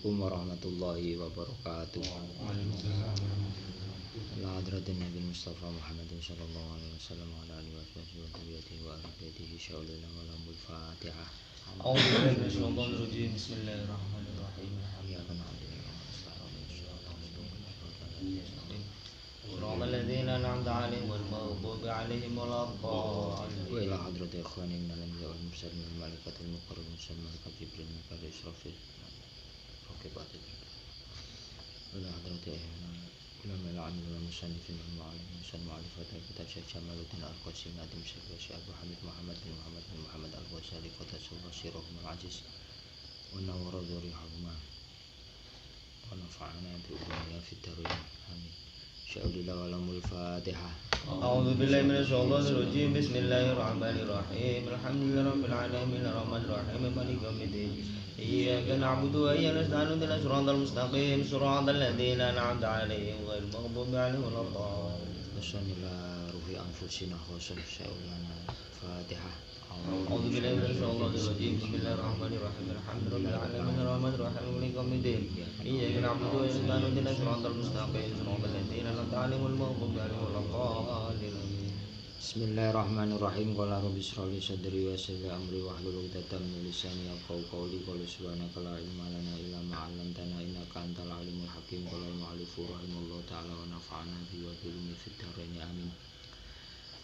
Assalamualaikum warahmatullahi wabarakatuh. Ala hadratin Nabi Mustafa Muhammadin sallallahu alaihi wasallam wa ala alihi wa sahbihi wa tabi'atihi wa ahli baitihi sya'ulil walamul Fatihah. A'udzu billahi minasyaitonir rajim. Bismillahirrahmanirrahim. Iyyaka na'budu wa iyyaka nasta'in. Shiratal ladzina an'amta 'alaihim ghairil maghdubi 'alaihim waladdallin. Wa ila hadrati ikhwani minal anbiya'i wal mursalin wal malaikatil muqarrabin malaikat Jibril Mikail Israfil. Oke, Pak. Wa ila hadrati ulama al-'alim wal musannifin wal mu'allimin musann ma'rifat kitab Syekh Jamaluddin Al-Qasim Nadim Syekh Abu Hamid Muhammad bin Muhammad Al-Ghazali Qaddasallahu sirruhum al-aziz wa nawwara dhurriyahuma wa nafa'ana bi ulumihim fid dharain. Amin. Sya'ulillah walamul Fatihah. A'udzu billahi minasyaitonir rajim. Bismillahirrahmanirrahim. Alhamdulillahirabbil alamin arrahmanir rahim maliki yaumiddin. Iyyaka na'budu wa iyyaka nasta'in ihdinas siratal mustaqim siratal ladzina an'amta 'alaihim ghairil maghdubi 'alaihim waladdallin. Bismillah ruhi anfusina khusus sya'ulana Fatihah. A'udzu billahi minasyaitonir rajim. Bismillahirrahmanirrahim. Alhamdulillahirabbil alamin arrahmanir rahim maliki yaumiddin. Iyyaka na'budu wa iyyaka nasta'in ihdinas siratal mustaqim siratal ladzina an'amta 'alaihim ghairil maghdubi 'alaihim waladdallin. Bismillahirrahmanirrahim. Qala rabbi shrah li sadri wa yassir li amri wahlul 'uqdatam min lisani yafqahu qawli. Qala subhanaka la ilma lana illa ma 'allamtana innaka antal alimul hakim. Qala al-mu'allif rahimahullahu ta'ala wa nafa'ana bihi wa bihi fid dharain amin.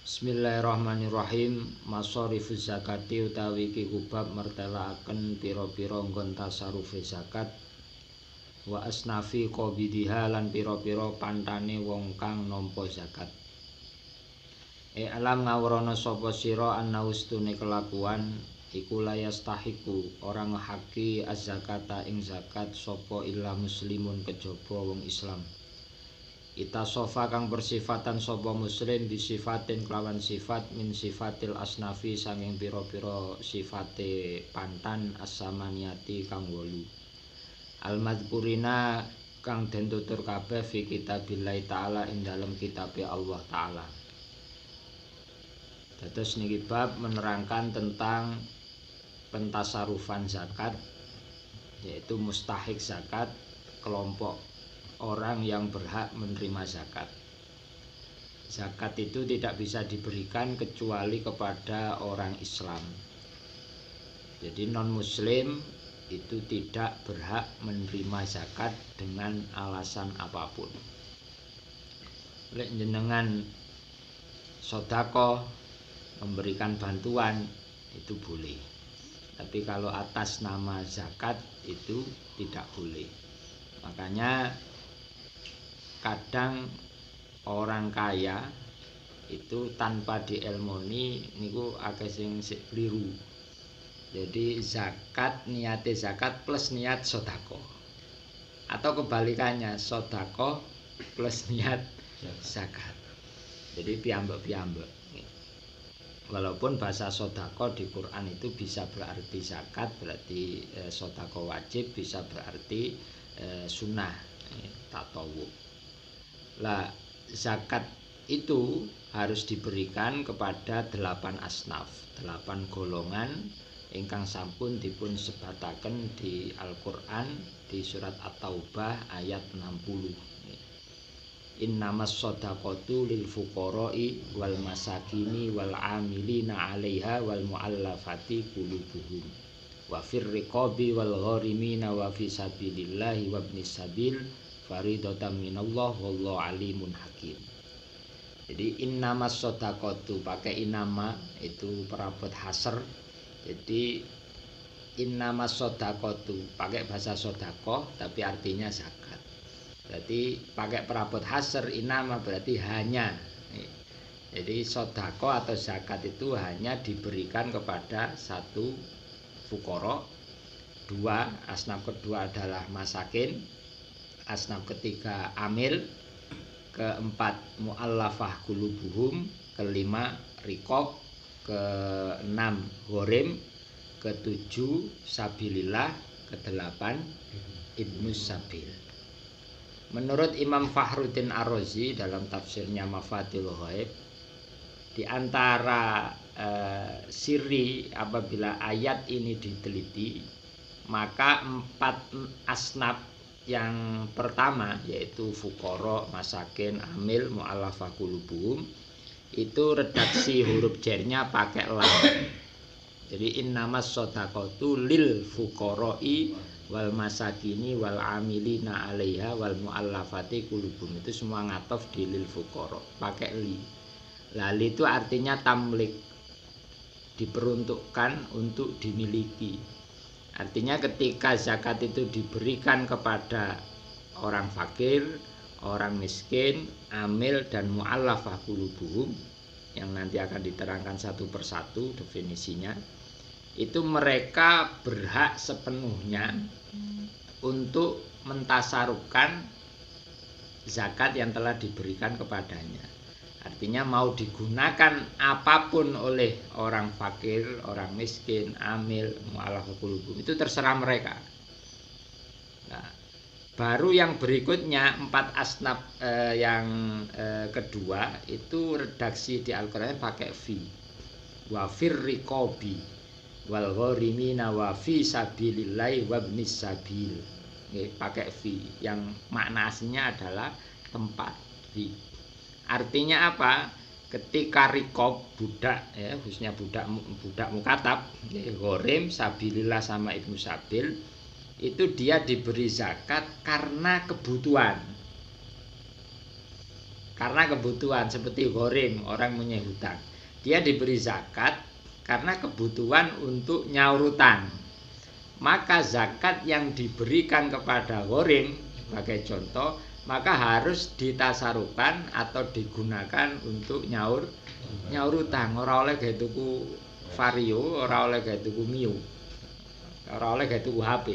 Bismillahirrahmanirrahim. Masarifuz zakati utawi iki kubab mertelaaken pira-pira nggon tasarufe zakat wa asnafi qabidiha lan pira-pira pantane wong kang nampa zakat. Alam ngawrono sapa sira annaustune kelakuan iku layastahiku orang ngehaki az-zakata ing zakat sapa illa muslimun kejaba wong Islam. Itasofa kang bersifatan sapa muslim bisifatin kelawan sifat min sifatil asnafi sanging pira-pira sifate pantan as-samaniyati kang 8. Al-madzkurina kang den tutur kabeh fi kitabillahi taala ing dalem kitabe Allah taala. Dados niki bab menerangkan tentang pentasarufan zakat, yaitu mustahik zakat, kelompok orang yang berhak menerima zakat. Zakat itu tidak bisa diberikan kecuali kepada orang Islam. Jadi non muslim itu tidak berhak menerima zakat dengan alasan apapun. Lek jenengan sedekah memberikan bantuan itu boleh. Tapi kalau atas nama zakat itu tidak boleh. Makanya kadang orang kaya itu tanpa dielmoni niku akeh sing keliru. Jadi zakat niate zakat plus niat sedekah. Atau kebalikannya, sedekah plus niat zakat. Jadi piyambak-piyambak. Walaupun bahasa sedekah di Quran itu bisa berarti zakat, berarti sedekah wajib, bisa berarti sunnah, tatawwu. Lah zakat itu harus diberikan kepada 8 asnaf, 8 golongan ingkang sampun dipun sebataken di Al-Qur'an di surat At-Taubah ayat 60. Innamas shadaqatu lil fuqara'i wal masakini wal 'amilina 'alaiha wal mu'allafati qulubuhum wa fir riqabi wal gharimina wa fi sabilillahi wa ibnis sabil faridatan minallah wallahu alimun hakim. Jadi innamas shadaqatu pakai inama itu perabot hasr. Jadi innamas shadaqatu pakai bahasa sedekah tapi artinya zakat. Berarti pakai perabot hasr inama berarti hanya. Jadi sedekah atau zakat itu hanya diberikan kepada 1 fuqara, 2 asnaf kedua adalah masakin, asnaf ketiga amil, keempat mu'allafah qulubuhum, kelima riqab, keenam gharim, ketujuh sabilillah, kedelapan ibnus sabil. Menurut Imam Fakhruddin Ar-Razi dalam tafsirnya Mafatihul Ghaib, di antara siri apabila ayat ini diteliti, maka 4 asnaf yang pertama yaitu fuqara, masakin, amil, mu'allafah qulubuhum itu redaksi huruf jernya pakai lam. Jadi innamas shadaqatu lil fuqara'i wal masakini wal amilina 'alaiha wal mu'allafati qulubuhum, itu semua ngatof di lil fuqara pakai li. Lali itu artinya tamlik, diperuntukkan untuk dimiliki. Artinya ketika zakat itu diberikan kepada orang fakir, orang miskin, amil dan mu'allafah qulubuhum yang nanti akan diterangkan satu persatu definisinya, itu mereka berhak sepenuhnya untuk mentasarufkan zakat yang telah diberikan kepadanya. Artinya mau digunakan apapun oleh orang fakir, orang miskin, amil, mu'allafah qulubuhum, itu terserah mereka. Nah, baru yang berikutnya 4 asnaf yang kedua itu redaksi di Al-Qur'an pakai fi. Wa fir riqabi wal gharimina wa fi sabilillahi wa ibnis sabil. Pakai fi yang makna aslinya adalah tempat fi. Artinya apa? Ketika rikob budak ya, khususnya budak mukatab, gharim, sabilillah sama ibnu sabil, itu dia diberi zakat karena kebutuhan. Karena kebutuhan seperti gharim, orang punya hutang. Dia diberi zakat karena kebutuhan untuk nyaur hutang. Maka zakat yang diberikan kepada gharim sebagai contoh, maka harus ditasarufkan atau digunakan untuk nyaur utang. Ora oleh gawe tuku Vario, ora oleh gawe tuku Mio, ora oleh gawe tuku HP.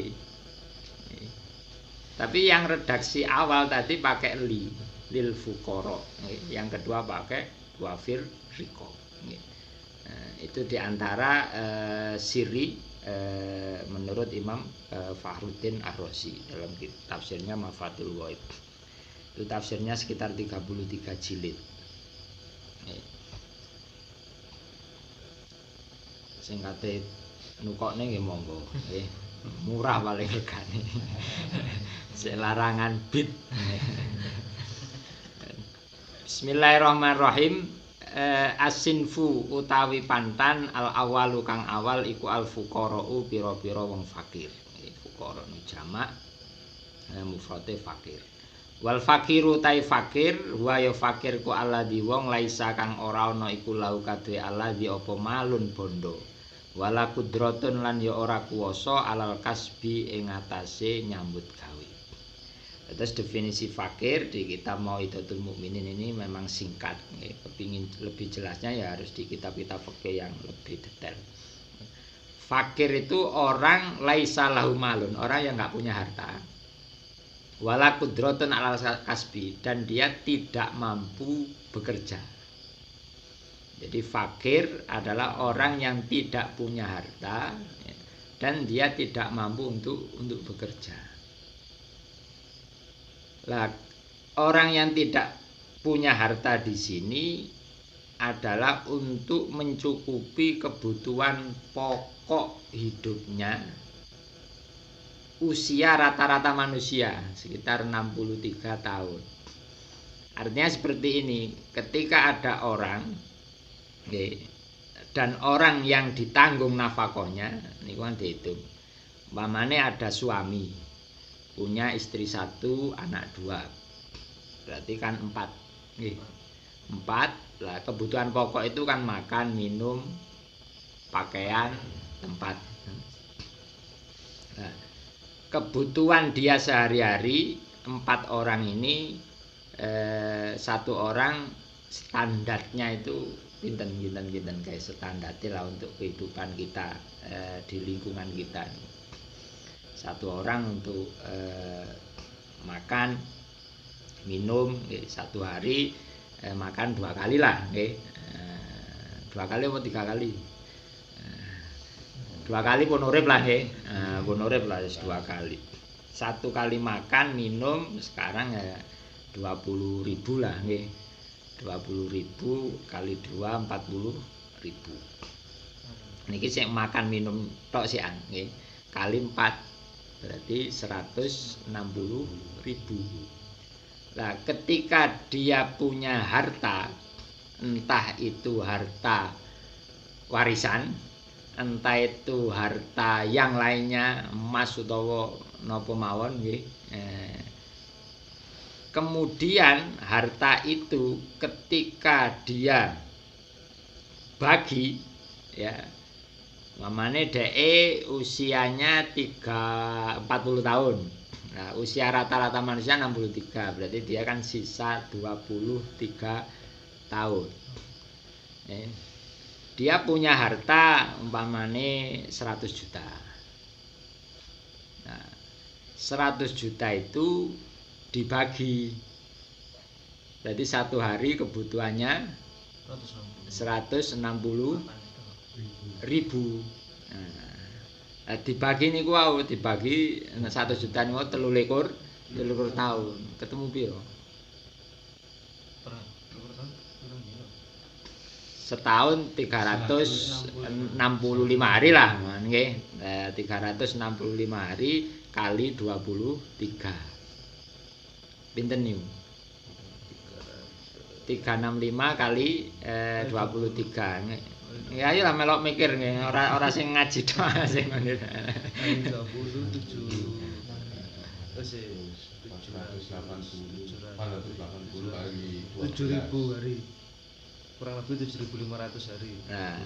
Tapi yang redaksi awal tadi pakai li, lil fuqara. Yang kedua pakai wafir riqab. Itu diantara siri menurut Imam Fakhruddin Ar-Razi dalam tafsirnya Mafathul Ghaib. Itu tafsirnya sekitar 33 jilid. Sing kate nukokne nggih monggo, nggih. Murah paling regane. Selarangan bid. Bismillahirrahmanirrahim. Asinfu utawi pantan al awalu kang awal iku al fuqara'u pira-pira wong fakir. Fuqara nu jamak mufrate fakir. Wal fakiru tai fakir wa ya fakir ku alladzi wong laisa kang ora ana iku lau kadhe alladzi apa malun bondo wala kudratun lan ya ora kuwasa alal kasbi ing atase nyambut gawe. Terus definisi fakir di kitab Mau'idatul Mukminin ini memang singkat. Kepingin lebih jelasnya ya harus di kitab-kitab fikih yang lebih detail. Fakir itu orang laisa lahu malun, orang yang enggak punya harta. Wala kudratun alal kasbi, dan dia tidak mampu bekerja. Jadi fakir adalah orang yang tidak punya harta dan dia tidak mampu untuk bekerja. Lah, orang yang tidak punya harta di sini adalah untuk mencukupi kebutuhan pokok hidupnya. Usia rata-rata manusia sekitar 63 tahun. Artinya seperti ini, ketika ada orang dan orang yang ditanggung nafkahnya, ini kan dihitung. Umpamane ada suami, punya istri 1, anak 2. Berarti kan 4. 4. Lah kebutuhan pokok itu kan makan, minum, pakaian, tempat. Nah, kebutuhan dia sehari-hari 4 orang ini, 1 orang standarnya itu pinten kayak standarnya lah untuk kehidupan kita di lingkungan kita. 1 orang untuk makan, minum, 1 hari makan 2 kali lah, 2 kali atau 3 kali. 2 kali pun urip lah pun urip lah 2 kali. 1 kali makan minum sekarang ya 20.000 lah nggih. 20.000 kali 2 40.000. Niki sing makan minum tok sian nggih. kali 4 berarti 160.000. Nah, ketika dia punya harta, entah itu harta warisan, entah itu harta yang lainnya, emas utawa napa mawon nggih. Kemudian harta itu ketika dia bagi, ya, mamane dhek usianya 40 tahun. Nah, usia rata-rata manusia 63, berarti dia kan sisa 23 tahun. Dia punya harta umpamane 100 juta. Nah, 100 juta itu dibagi. Berarti satu hari kebutuhannya 160.000. Nah, dibagi niku wau, dibagi 1 juta niku 23 tahun. Ketemu piro? Setahun 365 hari lah, nggih. 365 hari kali 23. Pinten niku? 365 kali 23. Ya ayo lah melok mikir nggih, ora sing ngaji tok sing ngene. 7.000 hari. Kurang lebih 7.500 hari. Nah,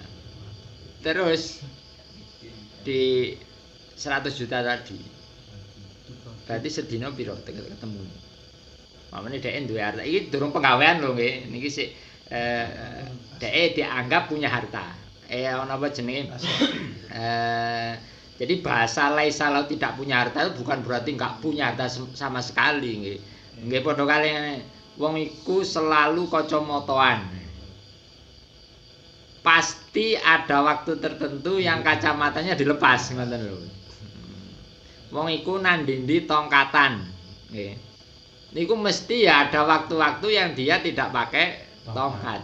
terus di 100 juta tadi berarti sedina piro ketemu? Mamane dhek duwe harta. Iki durung penggawean lho nggih. Niki sik dhek dianggap punya harta. Ana apa jenenge? Jadi bahasa laisa lau tidak punya harta itu bukan berarti enggak punya harta sama sekali nggih. Nggih padha kali wong iku selalu kacamataan. Pasti ada waktu tertentu yang kacamatanya dilepas ngoten lho. Wong iku nandindi tongkatan nggih. Niku mesti ya ada waktu-waktu yang dia tidak pakai tongkat.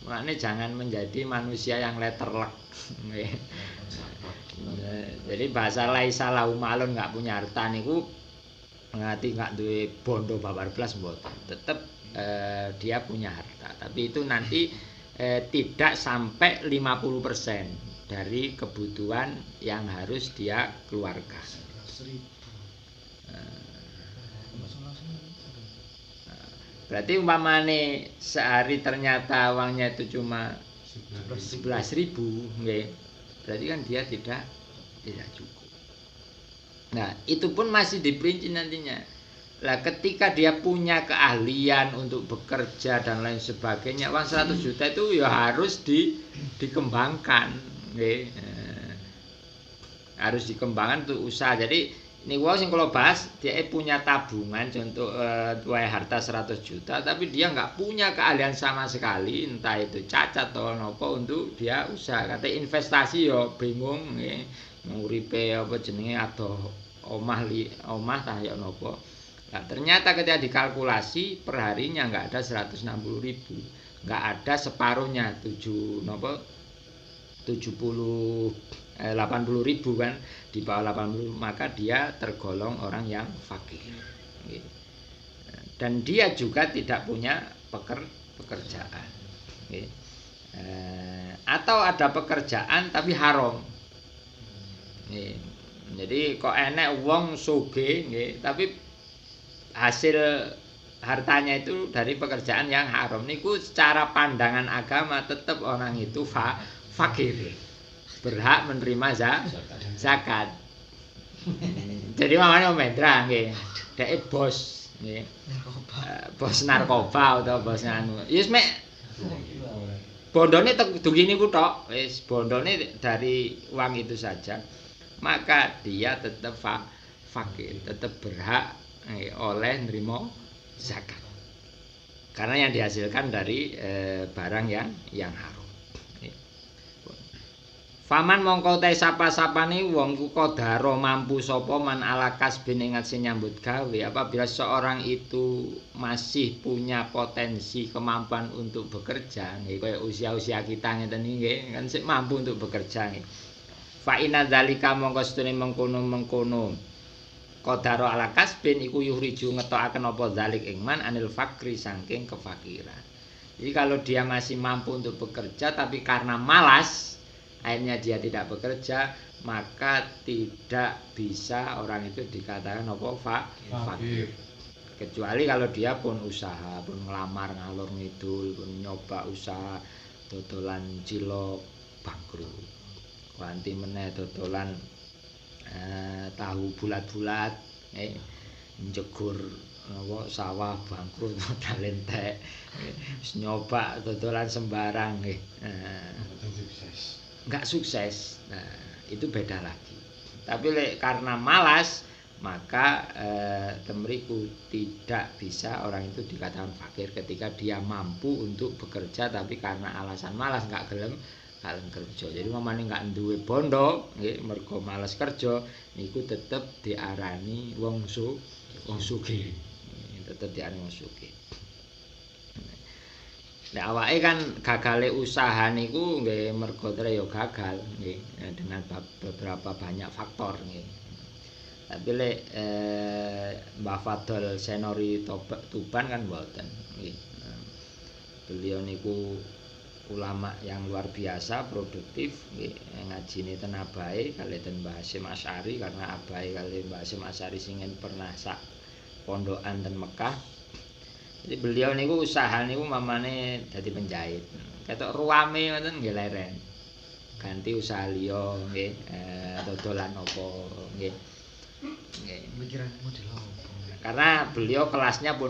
Makanya jangan menjadi manusia yang letterlek. Jadi bahasa laisa lahu malun nggak punya harta niku ngati nggak duwe bondo babar blas mboten. Tetep dia punya harta. Tapi itu nanti tidak sampai 50% dari kebutuhan yang harus dia keluarkan. Berarti umpamane sehari ternyata uangnya itu cuma 11.000, nggih. Berarti kan dia tidak cukup. Nah, itu pun masih diperinci nantinya. Lah ketika dia punya keahlian untuk bekerja dan lain sebagainya, uang 100 juta itu ya harus dikembangkan, nggih. Harus dikembangkan untuk usaha. Jadi ini wong sing kula bahas dia punya tabungan untuk tuai harta 100 juta tapi dia nggak punya keahlian sama sekali, entah itu cacat atau nopo untuk dia usaha. Kata investasi yo bingung nggih. Nguripe apa jenenge atau omah tah ya nopo. Nah, ternyata ketika dikalkulasi per harinya nggak ada 160.000. Nggak ada separuhnya 80.000 kan, di bawah 80 maka dia tergolong orang yang fakir. Dan dia juga tidak punya pekerjaan. Atau ada pekerjaan tapi haram. Jadi kok enek wong sugih nggih, tapi hasil hartanya itu dari pekerjaan yang haram. Niku secara pandangan agama tetap orang itu fakir. Berhak menerima zakat. Jadi mamane Om Hendra nggih, dhek bos nggih. Bos narkoba utawa bos nganu. Wis mek bondone dugi niku tok, wis bondone dari uang itu saja. Maka dia tetap fakir, tetap berhak oleh nerima zakat. Karena yang dihasilkan dari barang yang haram. Faman mongko te sapa-sapane wong ku kodaro mampu sapa man alakas ben ingat sing nyambut gawe. Apabila seorang itu masih punya potensi kemampuan untuk bekerja, nggih kaya usia-usia kita ngeten nggih kan sik mampu untuk bekerja nggih. Fa inna dzalika mongko setune mengkono qadara ala kasbin iku yuhriju ngetokaken apa dzalik ing man anil fakri saking kefakiran. Jadi kalau dia masih mampu untuk bekerja tapi karena malas akhirnya dia tidak bekerja, maka tidak bisa orang itu dikatakan apa fakir. Kecuali kalau dia pun usaha, pun ngelamar ngalor ngidul, pun nyoba usaha dodolan cilok bangkrut. Wanti meneh dodolan tahu bulat-bulat njegur sawah bangkrut modal entek. Wis nyoba dodolan sembarang nggih. Enggak sukses. Nah, itu beda lagi. Tapi karena malas maka temriku tidak bisa orang itu dikatakan fakir ketika dia mampu untuk bekerja tapi karena alasan malas nggak gelem kerja. Jadi mamane nggak duwe bondo nggih mergo malas kerja niku tetep diarani wong sugih. Tetep diarani wong sugih. Nek awake kan gagale usaha niku nggih mergo ya gagal nggih dengan beberapa banyak faktor nggih. Tapi Mbah Fadol Senori Tuban kan mboten nggih. Beliau niku ulama yang luar biasa produktif nggih ngajine ten abahe kali ten Mbah Hasyim Asy'ari karena abahe kali Mbah Hasyim Asy'ari singen pernah sak pondokan ten Mekah. Jadi beliau niku usaha niku mamane dadi penjahit. Ketok ruame ngoten nggih leren. Ganti usaha liya nggih dodolan apa nggih. Nggih, Pikiran model apa? karena beliau kelasnya pun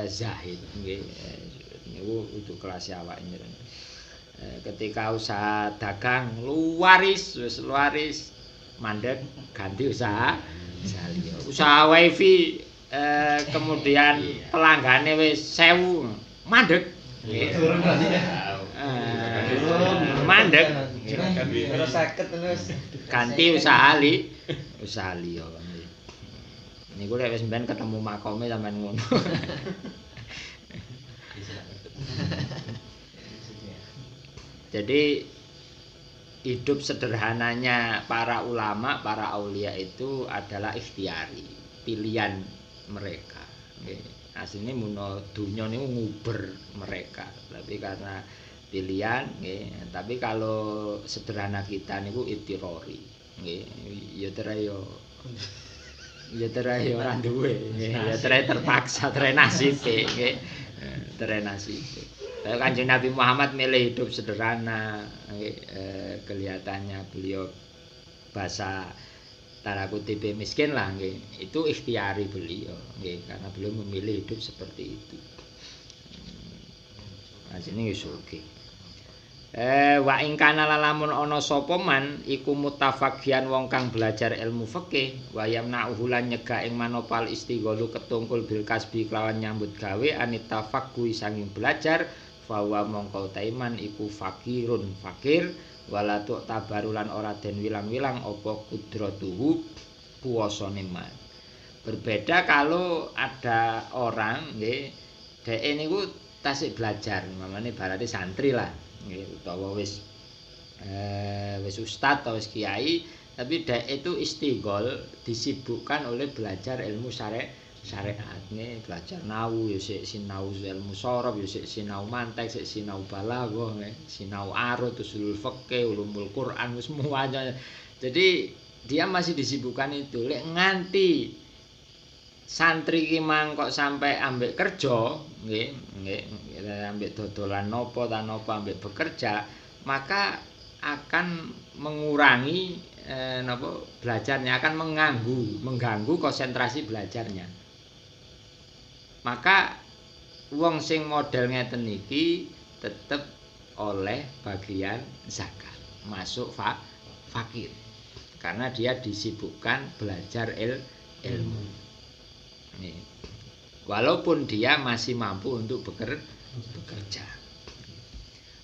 zahid nggih. Niku itu kelas awak njenengan. Ketika usaha dagang wis luaris mandek ganti usaha liya. Usaha wifi kemudian pelanggane wis 1000 mandek. Mandek. Terus 50 terus Ganti usaha liya. Niku lek wis mben ketemu makome sampean ngono. Jadi hidup sederhananya para ulama, para aulia itu adalah ikhtiari, pilihan mereka. Aslinya muno dunya niku nguber mereka, tapi karena pilihan, tapi kalau sederhana kita niku itirori, ya terai ora duwe, ya terai terpaksa, terai nasibe, terai nasibe. Kanjeng Nabi Muhammad milih hidup sederhana, kelihatannya beliau bahasa tanda kutip miskin lah, itu ikhtiari beliau, karena beliau memilih hidup seperti itu. Nah sini oke. Wa ing kana lamun ana sapa man iku mutafaqian wong kang belajar ilmu fikih wa yamna'uhu lan nyegah ing manopal istighalu ketungkul bil kasbi kelawan nyambut gawe anitafaqui sanging belajar bahwa mongko taiman iku fakirun fakir wala tu tabarulan ora den wilang-wilang apa kudratuhu puasane man. Berbeda kalau ada orang nggih dhek niku tasik belajar mamane barate santri lah nggih utawa wis ustaz atau wis kiai tapi dhek itu istighol disibukkan oleh belajar ilmu syariat nih belajar nahu ya sik sinau ilmu sorof ya sik sinau mantek sik sinau balaghah sinau arut usulul fiqh ulumul Quran semuanya. Jadi dia masih disibukkan itu lek nganti santri ki mangkok sampai ambek kerja nggih ambek dodolan napa ta napa ambek bekerja maka akan mengurangi belajarnya akan mengganggu konsentrasi belajarnya. Maka wong sing model ngeten iki tetep oleh bagian zakat, masuk fakir. Karena dia disibukkan belajar ilmu. Nih. Walaupun dia masih mampu untuk bekerja.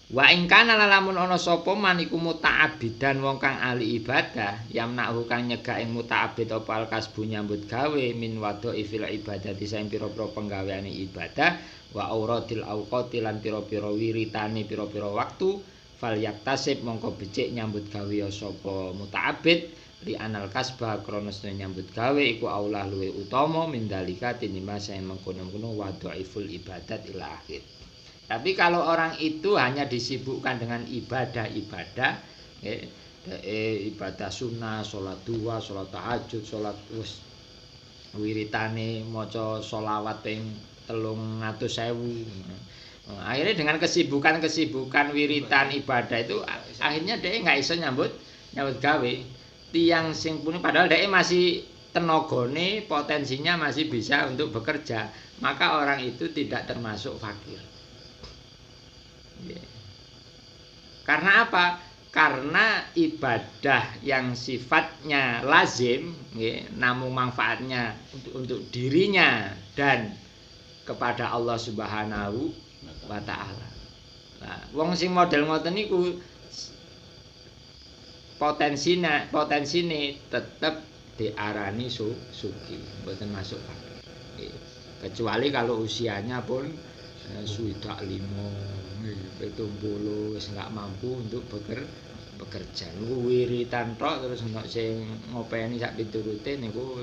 Wa ing kana lamun ana sapa man iku muta'abbidan wong kang ahli ibadah yamnahu kang nyegah ing muta'abbid apa alkasbu nyambut gawe min wadha'i fil ibadati saing pira-pira penggaweane ibadah wa auradil auqati lan pira-pira wiritane pira-pira waktu fal yaktasib mongko becik nyambut gawe sapa muta'abbid li anal kasba krana nyambut gawe iku aulah luwe utama mindalika tinima saya mengkono-kono wa dhaiful ibadat ila akhir. Tapi kalau orang itu hanya disibukkan dengan ibadah-ibadah ibadah sunnah, sholat duha, sholat tahajud, sholat wiritane maca sholawat ping 300.000. Akhirnya dengan kesibukan wiritan ibadah itu akhirnya dia nggak iso nyambut gawe. Tiang sing punya padahal dia masih tenagane, potensinya masih bisa untuk bekerja, maka orang itu tidak termasuk fakir. Karena apa? Karena ibadah yang sifatnya lazim, namun manfaatnya untuk dirinya dan kepada Allah Subhanahu wa Ta'ala. Nah, wong sing model ngoten niku potensine tetap diarani suki, mboten masuk fakir. Kecuali kalau usianya pun sudah 5, 70 wis enggak mampu untuk bekerja. Niku wiritan tok terus nek sing ngopeni sak piturute niku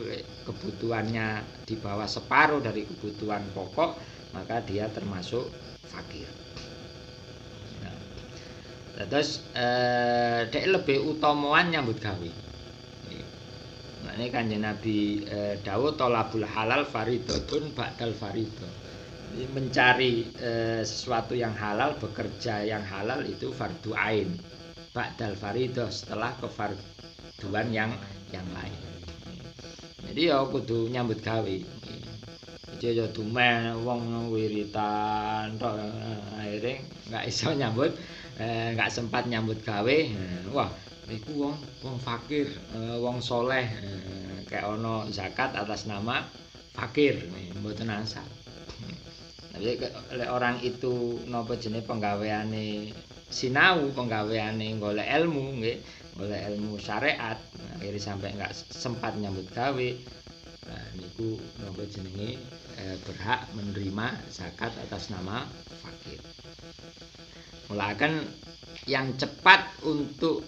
kebutuhannya di bawah separuh dari kebutuhan pokok, maka dia termasuk fakir. Terus dek lebih utamaan nyambut gawe. Nah, ini Kanjeng Nabi dawuh talabul halal faridatun ba'dal faridah. Mencari sesuatu yang halal, bekerja yang halal itu fardu ain. Ba'dal faridah setelah kefarduan yang lain. Jadi ya kudu nyambut gawe. Jadi ya dumen wong wiritan tok akhirnya enggak iso nyambut nggak sempat nyambut gawe. Wah, iku wong fakir, wong soleh, kayak ono zakat atas nama fakir, mboten asal. Tapi orang itu napa jenenge penggaweane sinau, penggaweane golek ilmu nggih, golek ilmu syariat, akhirnya sampai nggak sempat nyambut gawe. Nah, niku napa jenenge berhak menerima zakat atas nama fakir. Mulakan yang cepat untuk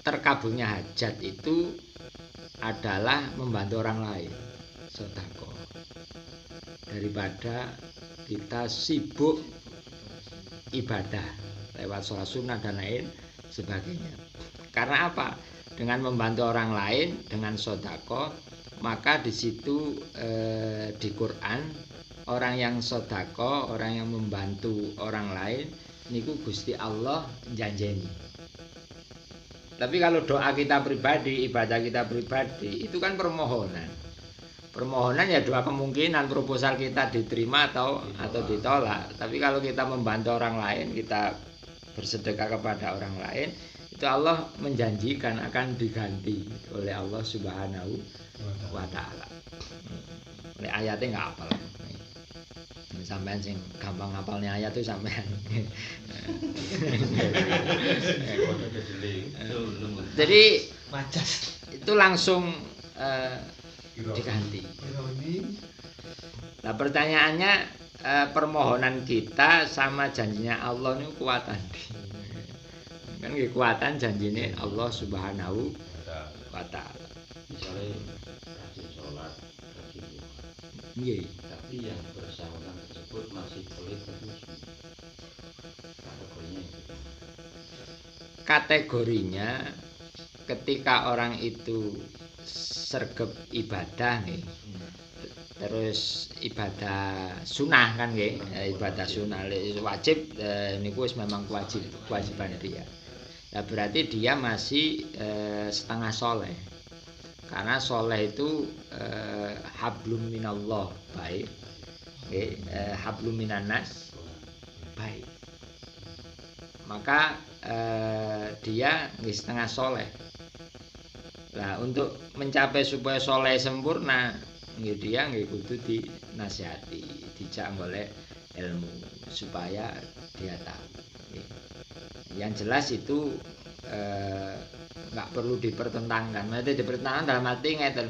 terkabulnya hajat itu adalah membantu orang lain, sedekah, daripada kita sibuk ibadah lewat sholat sunnah dan lain sebagainya. Karena apa? Dengan membantu orang lain dengan sedekah, maka di situ di Quran orang yang sedekah, orang yang membantu orang lain niku Gusti Allah janjeni. Tapi kalau doa kita pribadi, ibadah kita pribadi itu kan permohonan. Permohonan ya dua kemungkinan, proposal kita diterima atau ditolak. Tapi kalau kita membantu orang lain, kita bersedekah kepada orang lain, itu Allah menjanjikan akan diganti oleh Allah Subhanahu wa Ta'ala. Ayatnya nggak hafal. Sampean sing gampang ngapalnya ayat itu sampean. Jadi itu langsung diganti. Nah pertanyaannya permohonan kita sama janjinya Allah ini kuatan. Kan kekuatan janjinya Allah Subhanahu wa Ta'ala. Misalnya rajin sholat, rajin Nggih. tapi yang bersangkutan tersebut masih pelit terus. Kategorinya ketika orang itu sergep ibadah nih, terus ibadah sunnah kan nggih, ibadah sunnah wajib niku wis memang kewajiban dia. Nah, berarti dia masih setengah soleh. Karena soleh itu hablum minallah baik, hablum minannas baik. Maka dia setengah soleh. Nah, untuk mencapai supaya soleh sempurna, dia kudu dinasihati, dijak oleh ilmu supaya dia tahu. Yang jelas itu nggak perlu dipertentangkan. Maksudnya dipertentangkan dalam arti ngeten.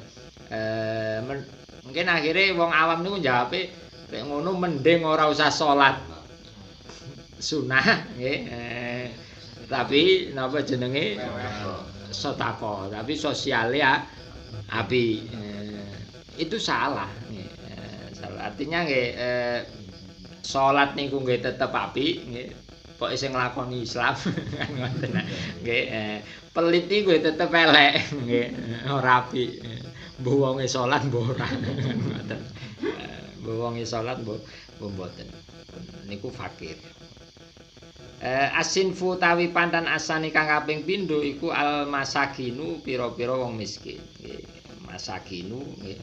Mungkin akhirnya wong awam niku njawabe lek ngono mending ora usah salat sunah nggih. tapi napa jenenge sedekah, tapi sosialnya api. Itu salah. Salah. Artinya nggih salat niku nggih tetep api nggih. Pokoke sing nglakoni Islam kan ngoten. Nggih pelit niku tetep elek nggih, ora apik. Mbuh wonge salat mbuh ora ngoten. Mbuh wonge salat mbuh mboten. Niku fakir. Asinfu tawi pantan asani kang kaping pindho iku al masakinu pira-pira wong miskin. Nggih, masakinu nggih.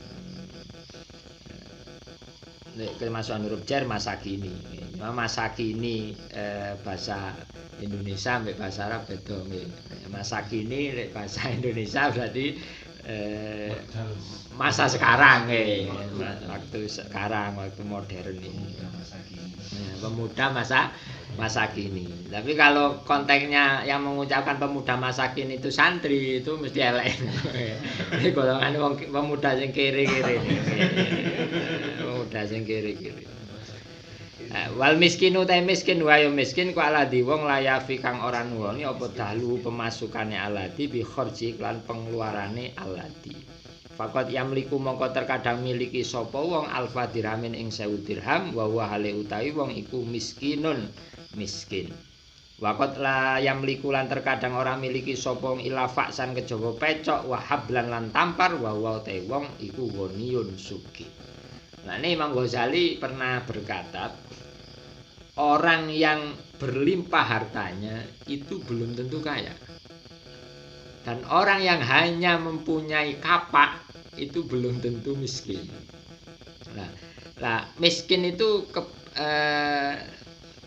Nek kemasukan huruf jar masakini. Masakini bahasa Indonesia ambek bahasa Arab beda nggih. Masakini nek bahasa Indonesia berarti masa sekarang nggih. Waktu sekarang, waktu modern ini. Pemuda masa kini. Tapi kalau konteksnya yang mengucapkan pemuda masa kini itu santri itu mesti elek. Ini golongan wong pemuda sing kiri-kiri. Pemuda sing kiri-kiri. Wal miskinu ta miskin wa ya miskin ku aladi wong layafi kang ora nuwoni apa dalu pemasukane aladi bi kharji lan pengeluarane aladi. Fakot yamliku mongko terkadang miliki sapa wong alfa dirhamin ing 1000 dirham wa wa hale utawi wong iku miskinun miskin. Wakot la yamliku lan terkadang ora miliki sapa wong ila faksan kejaba pecok wa hablan lan tampar wa wa te wong iku ghaniyun sugih. Nah ini Imam Ghazali pernah berkata orang yang berlimpah hartanya itu belum tentu kaya. Dan orang yang hanya mempunyai kapak itu belum tentu miskin. Nah, miskin itu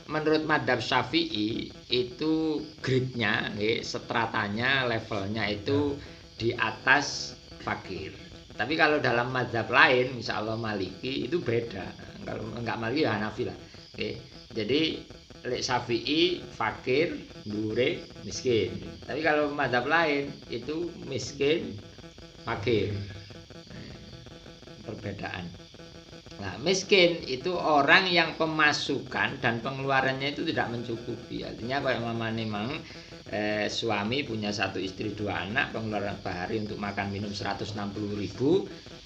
menurut madhab Syafi'i itu grade-nya, stratanya, levelnya itu di atas fakir. Tapi kalau dalam madhab lain, insya Allah Maliki itu beda. Kalau enggak Maliki ya Hanafi lah. Jadi lek Syafi'i fakir, dhuwure miskin. Tapi kalau madhab lain itu miskin, fakir. Perbedaan. Nah, miskin itu orang yang pemasukan dan pengeluarannya itu tidak mencukupi. Artinya kayak mamane mang suami punya 1 istri 2 anak, pengeluaran per hari untuk makan minum 160.000,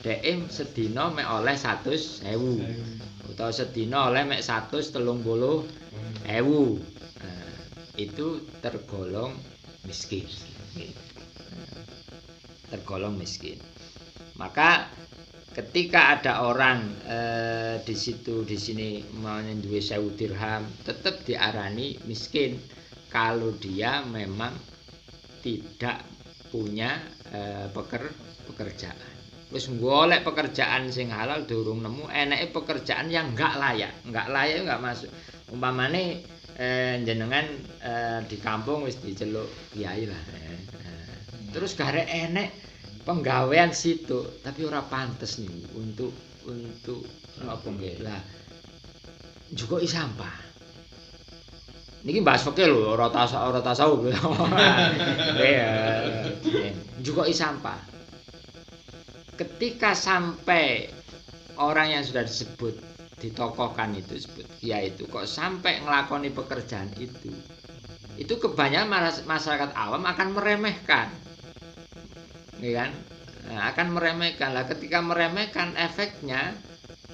dhek sedina mek oleh 100.000. Utawa sedina oleh mek 130.000. Itu tergolong miskin. Tergolong miskin. Maka ketika ada orang di sini mau duwe 1000 dirham, tetap diarani miskin kalau dia memang tidak punya pekerjaan. Wis golek pekerjaan sing halal durung nemu, eneke pekerjaan yang enggak layak enggak masuk. Umpamane jenengan di kampung wis diceluk kiai lah. Terus garek enek penggawean situ, tapi ora pantes nih untuk apa nggih. Lah njukuki sampah. Niki bahas fikih lho, ora tasawuf. Njukuki sampah. Ketika sampai orang yang sudah disebut ditokohkan itu disebut kiai itu kok sampai ngelakoni pekerjaan itu kebanyakan masyarakat awam akan meremehkan. Ya kan? Nah, akan meremehkan lah. Ketika meremehkan efeknya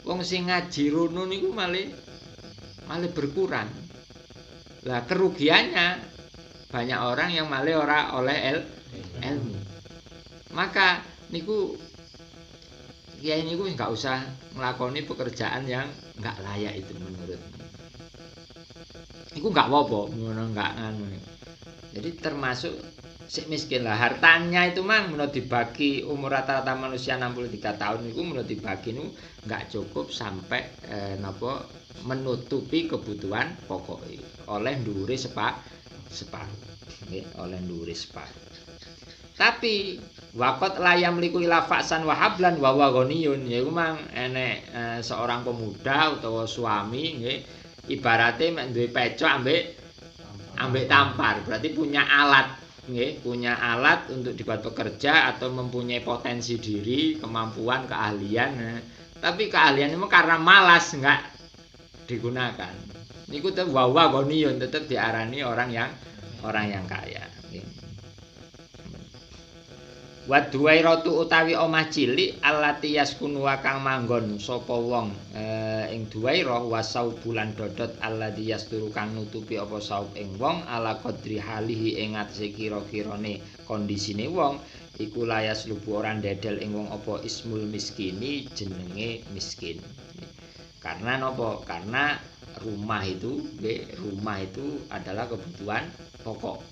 wong sing ngaji rono niku malah berkurang. Lah kerugiannya banyak orang yang malah ora oleh ilmu. Maka niku kiai niku enggak usah nglakoni pekerjaan yang enggak layak itu menurut. Iku enggak apa-apa, ngono enggak anu. Jadi termasuk sik miskin lah. Hartanya itu mang menurut dibagi umur rata-rata manusia 63 tahun itu menurut dibagi itu enggak cukup sampai menutupi kebutuhan pokok oleh ndure separuh. Oleh ndure separuh. Tapi wakot layam liku ila faksan wahablan wa ghaniyun yaiku mang enek seorang pemuda utawa suami nggih ibarate mek duwe pecok ambek tampar, berarti punya alat nggih, punya alat untuk dibuat pekerja atau mempunyai potensi diri, kemampuan, keahlian. Tapi keahlian itu karena malas enggak digunakan. Niku tetep wawa ghaniyun tetep diarani orang yang orang yang kaya. Wa duwairatu utawi omah cilik allati yaskunu kang manggon sapa wong ing duwairah wasau bulan dodot allati yasturu kang nutupi apa saub ing wong ala qadri halihi ing atase kira-kirane kondisine wong iku layas lubu ora ndedel ing wong apa ismul miskini jenenge miskin. Karena napa? Karena rumah itu adalah kebutuhan pokok.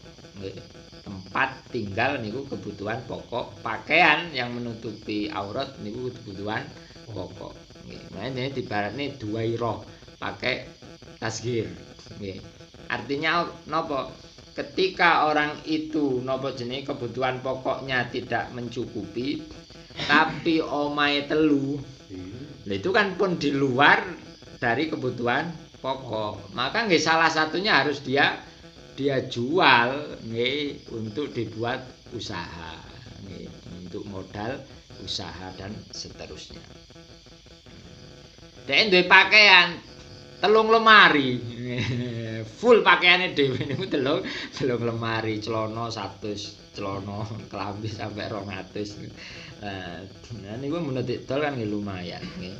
Tempat tinggal niku kebutuhan pokok, pakaian yang menutupi aurat niku kebutuhan pokok. Nggih, makane dibaratne duwairah, pakai tasghir. Nggih. Artinya napa? Ketika orang itu napa jenenge kebutuhan pokoknya tidak mencukupi, tapi omahe telu. Nah, itu kan pun di luar dari kebutuhan pokok. Maka nggih salah satunya harus dia jual nggih untuk dibuat usaha nggih, untuk modal usaha dan seterusnya. Dek duwe pakaian telung lemari full pakaiannya dhewe niku telung lemari, celana 100, celana klambi sampai 200. Nah niku menurut dol kan lumayan nggih.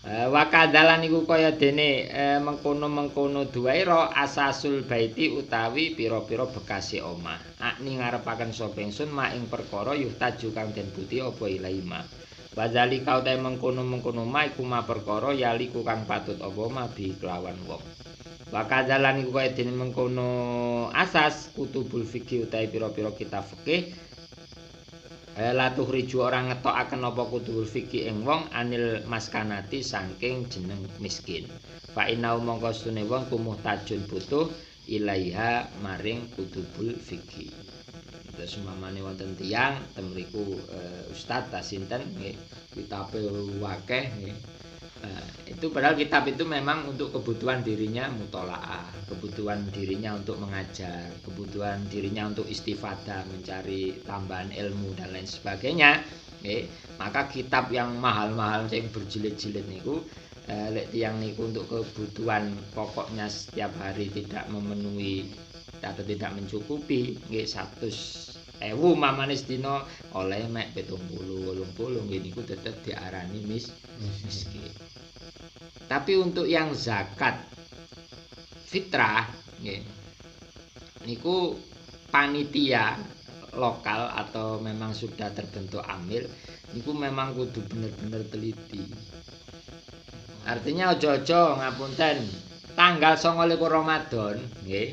Wakadalan iku kaya dene mengkono-mengkono duwaira asasul baiti utawi pira-pira bekase omah. Akni ngarepaken sapa ingsun mak ing perkara yuhtaju kang den buti apa ilaima. Wadzali kau te mengkono-mengkono mak iku ma perkara yaliku kang patut apa ma bi kelawan wong. Wakadalan iku kaya dene mengkono asas kutubul fikih utawi pira-pira kitab fikih latuh riju orang ngetokaken apa kutubul fikih ing wong anil maskanati saking jeneng miskin. Fa inau mongko stune wong kumuhtajun butuh ilaiha maring kutubul fikih. Terus mamane wonten tiyang temriku ustaz ta sinten nggih kitabe akeh nggih. Itu padahal kitab itu memang untuk kebutuhan dirinya mutolaah, kebutuhan dirinya untuk mengajar, kebutuhan dirinya untuk istifadah, mencari tambahan ilmu dan lain sebagainya. Maka kitab yang mahal-mahal yang berjilid-jilid niku lek tiyang niku untuk kebutuhan pokoknya setiap hari tidak memenuhi atau tidak mencukupi nggih 100.000 mamane sedina oleh mek 70 nggih niku tetep diarani miskin. Tapi untuk yang zakat fitrah nggih niku panitia lokal atau memang sudah terbentuk amil niku memang kudu bener-bener teliti. Artinya ojo-ojo ngapunten tanggal 29 Ramadan nggih.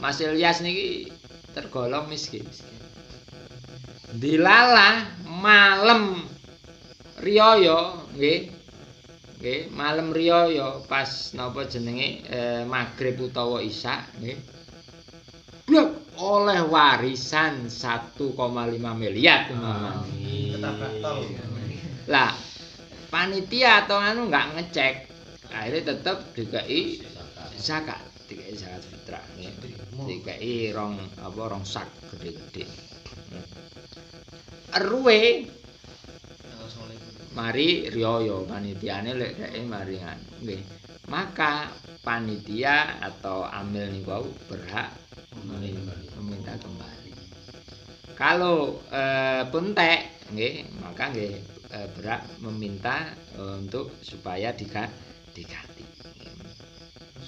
Mas Ilyas niki tergolong miskin. Dilalah malam riyaya nggih. Nggih, malam riyaya pas napa jenenge magrib utawa isya nggih. Blok oleh warisan 1,5 miliar. Lah, panitia atau anu enggak ngecek. Akhirnya tetep dikai zakat, dikai zakat fitrah nggih. Dikai rong sak gede-gede. Eruwe mari riyaya panitiane lek dheke maringan nggih. Maka panitia atau amil niku berhak meminta kembali. Kalau puntek nggih, maka nggih berhak meminta untuk supaya diganti.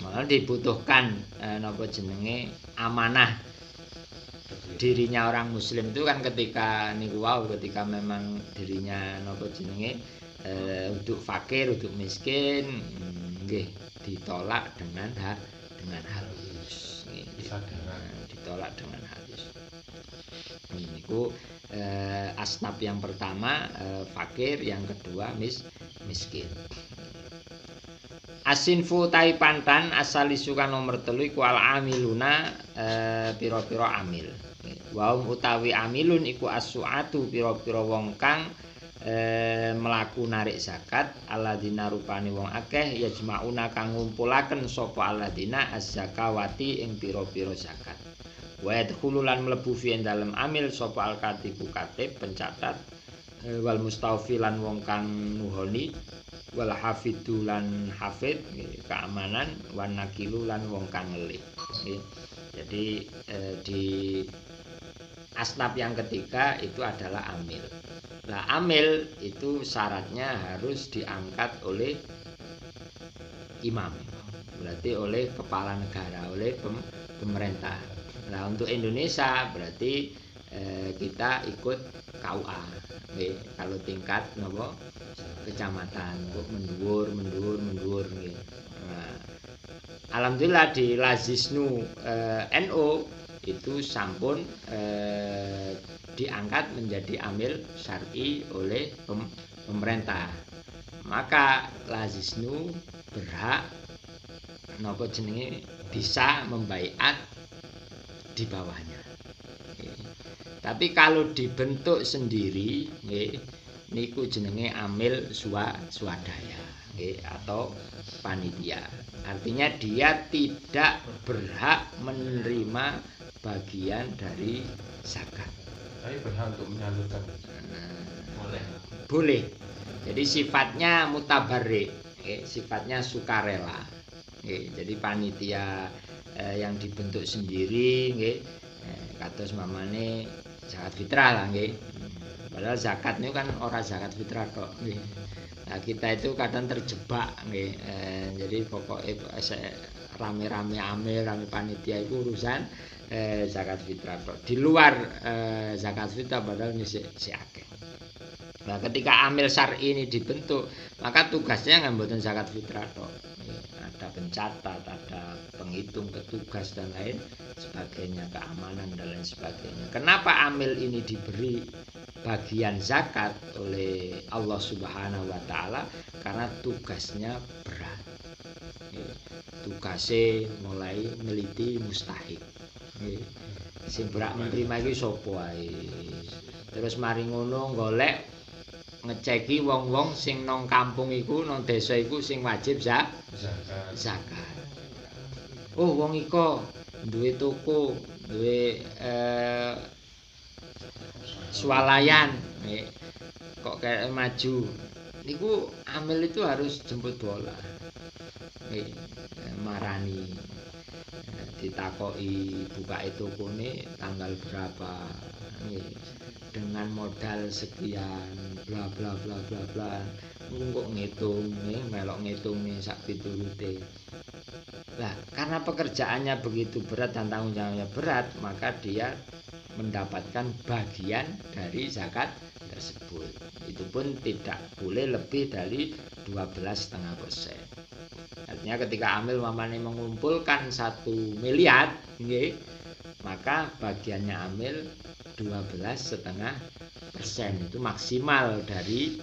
Malah dibutuhkan napa jenenge amanah dirinya orang muslim itu kan ketika niku wau ketika memang dirinya napa jenenge untuk fakir, untuk miskin nggih ditolak dengan halus nggih. Ditolak dengan halus. Niku asnaf yang pertama fakir, yang kedua miskin. Asinfu tai pantan asal isukan nomor 3 iku al amiluna pira-pira amil. Wa utawi amilun iku as-su'atu pira-pira wong kang melaku narik zakat alladzina rupane wong akeh yajmauna kang ngumpulaken sapa alladzina az-zakawati ing pira-pira zakat. Wa yadkhulu lan mlebu fi dalem amil sapa al-katibu katib pencatat wal mustaufi lan wong kang nuhoni wal hafidhu lan hafid keamanan wan nakilu lan wong kang ngelih. Jadi di asnaf yang ketiga itu adalah amil. Nah, amil itu syaratnya harus diangkat oleh imam. Berarti oleh kepala negara, oleh pemerintah. Nah, untuk Indonesia berarti kita ikut KUA. Kalau tingkat nopo kecamatan kok mendur. Nah, alhamdulillah di Lazisnu NU itu sampun diangkat menjadi amil syar'i oleh pemerintah. Maka Lazisnu berhak nopo jenenge bisa membaiat di bawahnya. Tapi kalau dibentuk sendiri niku jenenge amil swadaya atau panitia. Artinya dia tidak berhak menerima bagian dari zakat. Tapi berhak untuk menyalurkan. Boleh. Jadi sifatnya mutabarrik, sifatnya sukarela. Jadi panitia yang dibentuk sendiri, kados mamane zakat fitrah lah, padahal zakat ini kan orang zakat fitrah kok. Nah, kita itu kadang terjebak, jadi pokoknya rame-rame amil, rame panitia itu urusan zakat fitrah kok. Di luar zakat fitrah padahal ini si akeh. Nah, ketika amil syar'i ini dibentuk, maka tugasnya nggak mboten zakat fitrah kok. Ada pencatat, ada penghitung, petugas dan lain sebagainya, keamanan dan lain sebagainya. Kenapa amil ini diberi bagian zakat oleh Allah Subhanahu wa taala? Karena tugasnya berat. Tugasnya mulai neliti mustahik. Sing berak menerima iki sapa ae. Terus mari ngono golek ngeceki wong-wong sing nang kampung iku, nang desa iku sing wajib zakat. Oh, wong iko duwe toko, duwe swalayan, kok kayak maju. Niku amil itu harus jemput bola. Marani ditakoki buka tokone tanggal berapa. Dengan modal sekian bla bla bla bla bla kok ngitung melok ngitung sak piturute. Nah, karena pekerjaannya begitu berat dan tanggung jawabnya berat, maka dia mendapatkan bagian dari zakat tersebut. Itu pun tidak boleh lebih dari 12,5%. Artinya ketika amil mamane mengumpulkan 1 miliar, maka bagiannya amil 12,5% itu maksimal dari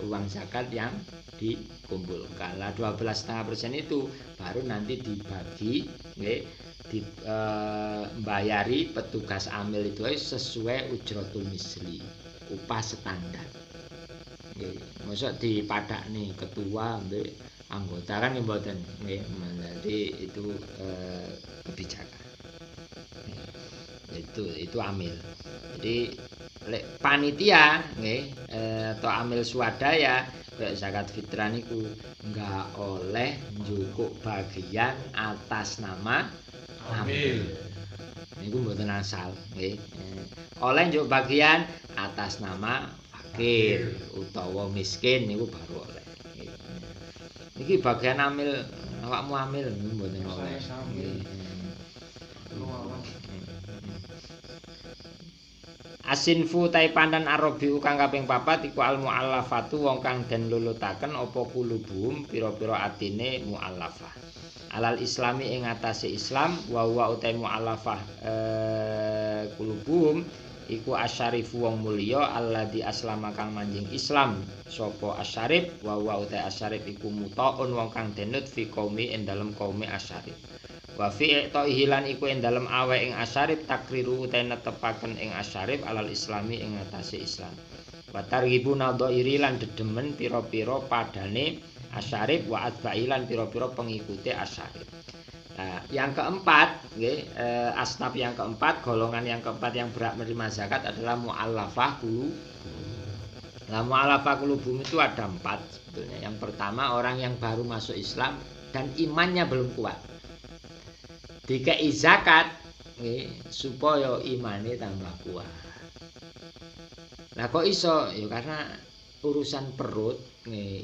uang zakat yang dikumpulkan. Lah 12,5% itu baru nanti dibagi, dibayari petugas amil itu sesuai ujratul misli, upah standar. Mosok dipadakne ketua mbek anggota kan mboten. Jadi itu kebijakan. Itu amil. Jadi panitia atau amil swadaya kayak zakat fitrah niku enggak oleh njukuk bagian atas nama amil. Niku mboten asal, oleh njuk bagian atas nama fakir utawa miskin niku baru oleh. Niki bagian amil awakmu amil niku mboten oleh. Asinfu tai pandan arabi kang kaping 4 iku al muallafatu wong kang den lulutaken apa kulubum pira-pira atine muallafah. Alal islami ing atase Islam wa utai muallafah kulubum iku asyarifu wong mulya alladzi aslama kang manjing Islam sapa asyarif wa utai asyarif iku mutaun wong kang denut fi qaumi ing dalem kaume asyarif. Wa fi hilan iku ing dalem awe ing asyarif takriru utai netepaken ing asyarif alal islami ing atase Islam. Wa targhibuna dhairi lan dedemen pira-pira padane asyarif wa atba'i lan pira-pira pengikuti asyarif. Nah, yang keempat, asnaf yang keempat, golongan yang keempat yang berhak menerima zakat adalah muallafah Lah mu'allafah qulubuhum itu ada 4 sebetulnya. Yang pertama orang yang baru masuk Islam dan imannya belum kuat. Dikei zakat supaya imane tambah kuat. Lah kok iso? Ya karena urusan perut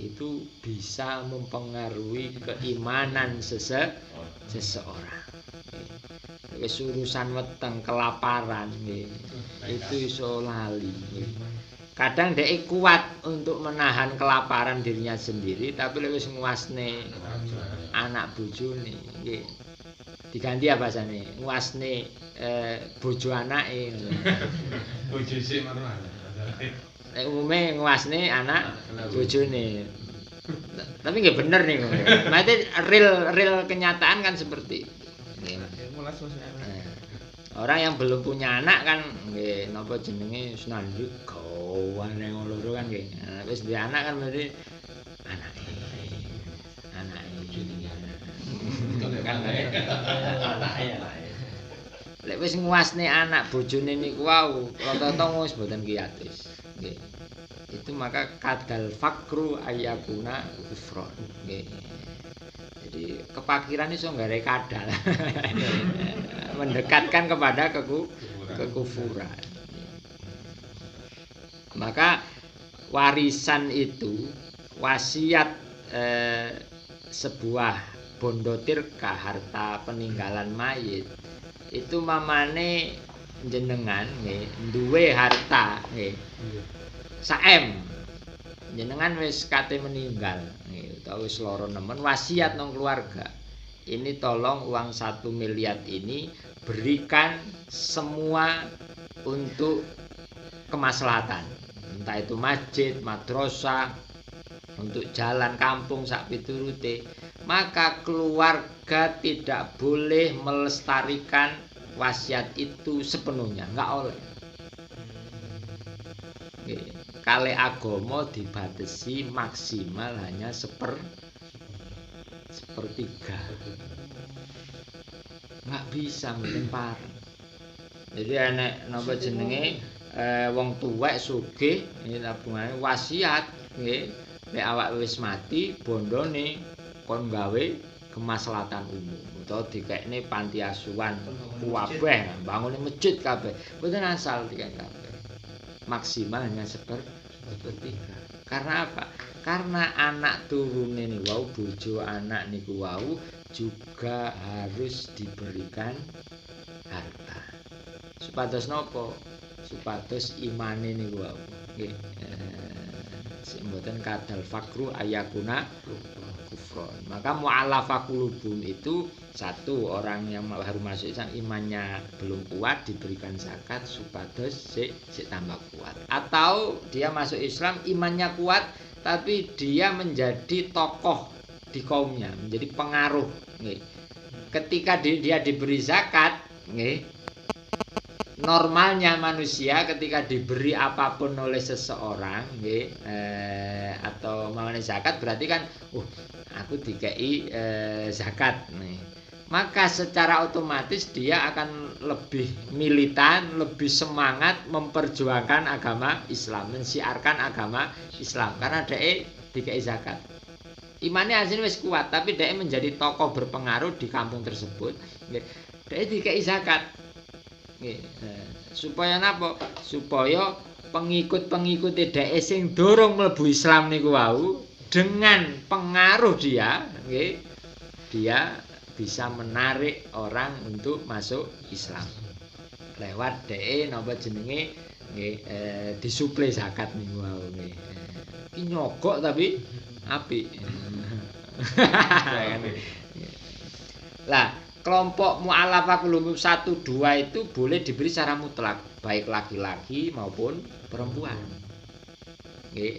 itu bisa mempengaruhi keimanan seseorang. Wis urusan weteng kelaparan itu iso lali. Kadang dhek kuat untuk menahan kelaparan dirinya sendiri tapi wis nguasne anak bojone nggih. Diganti apa bahasane? Nguasne bojo anake. Bojo sik marah. Umume nguasne anak bojone. Tapi nggih bener nih. Berarti real kenyataan kan seperti itu. Orang yang belum punya anak kan nggih napa jenenge sunanduk gawane loro kan nggih. Wis duwe anak kan berarti anake. Lek wis nguasne anak bojone niku wau rata-rata wis mboten kiatis. Nggih. Itu maka kadal fakru ayakuna kufron. Nggih. Jadi kepakiran iso nggare kadal. Mendekatkan kepada kekufuran. Maka warisan itu wasiat sebuah bondo tirka harta peninggalan mayit itu mamane jenengan nggih duwe harta nggih saem jenengan wis kate meninggal nggih utawa wis lara nemen wasiat nang keluarga ini tolong uang 1 miliar ini berikan semua untuk kemaslahatan entah itu masjid, madrasah untuk jalan kampung sak piturute maka keluarga tidak boleh melestarikan wasiat itu sepenuhnya enggak oleh kali agama dibatasi maksimal hanya sepertiga enggak bisa mungkin pareng jadi enek napa jenenge wong tuwek sugih ini tabungane wasiat nggih nek awak wis mati bondone kon gawe kemaslahatan umum utawa dikekne panti asuhan kabeh bangun masjid kabeh mboten asal dikek kabeh maksimal hanya sepertiga karena apa karena anak turune niku wau bojo anak niku wau juga harus diberikan harta supados napa supados imane niku wau nggih mboten kadal fakru ayakuna kufron. Maka mu'allafah qulubum itu satu orang yang baru masuk Islam imannya belum kuat diberikan zakat supados sik tambah kuat. Atau dia masuk Islam imannya kuat tapi dia menjadi tokoh di kaumnya, menjadi pengaruh nggih. Ketika dia diberi zakat nggih normalnya manusia ketika diberi apapun oleh seseorang nggih atau mawane zakat berarti kan aku dikei zakat nih. Maka secara otomatis dia akan lebih militan, lebih semangat memperjuangkan agama Islam, mensiarkan agama Islam karena dia dikei zakat. Imannya aslinya wis kuat tapi dia menjadi tokoh berpengaruh di kampung tersebut nggih. Dia dikei zakat. Supaya napa? Supaya pengikut-pengikut dhek sing dorong mlebu Islam niku wau dengan pengaruh dia nggih dia bisa menarik orang untuk masuk Islam lewat dhek napa jenenge nggih disuplai zakat niku wau nggih iki nyogok tapi apik lah kelompok mu'allafah qulubum 1 2 itu boleh diberi secara mutlak baik laki-laki maupun perempuan. Nggih,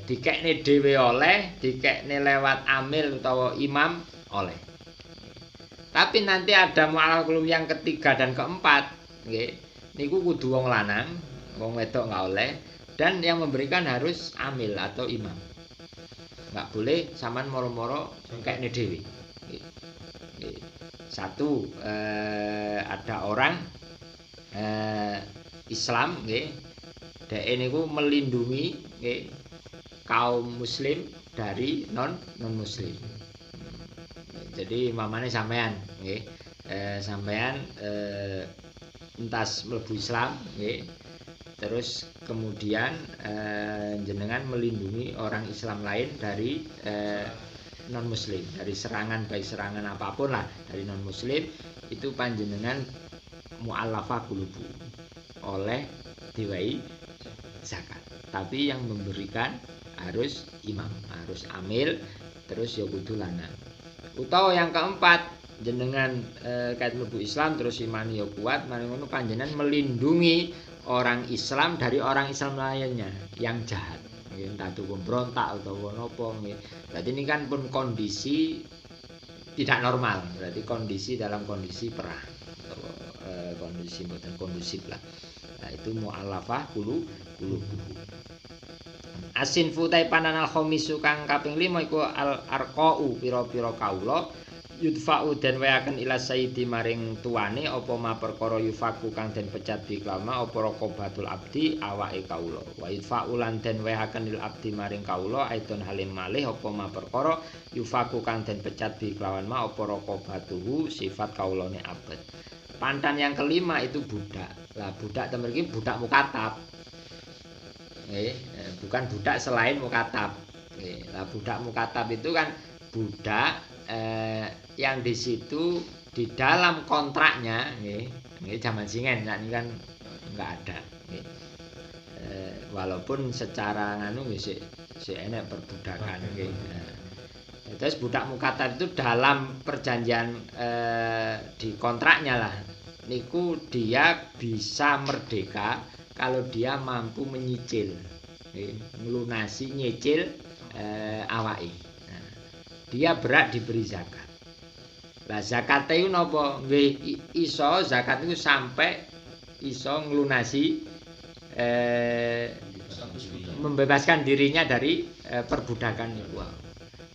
dikekne dhewe oleh, dikekne lewat amil utawa imam oleh. Tapi nanti ada mu'allafah qulubum yang ketiga dan keempat, nggih. Niku kudu wong lanang, wong wedok enggak oleh dan yang memberikan harus amil atau imam. Enggak boleh sampean moro-moro kekne dhewe. Nggih. Satu ada orang Islam nggih Dhek niku melindungi nggih kaum muslim dari non muslim. Jadi mamane sampean nggih. Sampean entas mlebu Islam nggih. Terus kemudian jenengan melindungi orang Islam lain dari non muslim, dari serangan baik serangan apapun lah dari non muslim, itu panjenengan mu'allafah qulubu oleh diwai zakat. Tapi yang memberikan harus imam, harus amil, terus ya kudu lanang. Utawa yang keempat, jenengan kait mlebu Islam terus imane ya kuat, mari ngono panjenengan melindungi orang Islam dari orang Islam lainnya yang jahat. Entah itu pemberontak atau apa nggih. Berarti ini kan pun kondisi tidak normal, berarti kondisi dalam kondisi perang atau kondisi mboten kondusif lah. Nah, itu mu'allafah qulubuhum. Asin futai pananal khamisu kang kaping 5 iku al arqau pira-pira kaula yudfa'u den wayaken ila sayyidi maring tuane apa ma perkara yufaku kang den pecat bi klama apa raqabatul abdi awake kaula wa yudfa'u lan den wayaken lil abdi maring kaula aidon halim malih apa ma perkara yufaku kang den pecat bi kelawan ma apa raqabatuhu sifat kaulane abad. Pantan yang kelima itu budak. Lah budak temen iki budak mukatab. Bukan budak selain mukatab. Lah budak mukatab itu kan budak yang di situ di dalam kontraknya nggih zaman singen ini kan enggak ada nggih. Walaupun secara nganu nggih sik enek perbudakan nggih. Terus budak mukatab itu dalam perjanjian di kontraknya lah niku dia bisa merdeka kalau dia mampu menyicil melunasi nyicil awake. Nah, dia berhak diberi zakat. Lah zakat itu napa? Nggih iso zakat itu sampai iso nglunasi membebaskan dirinya dari perbudakan niku.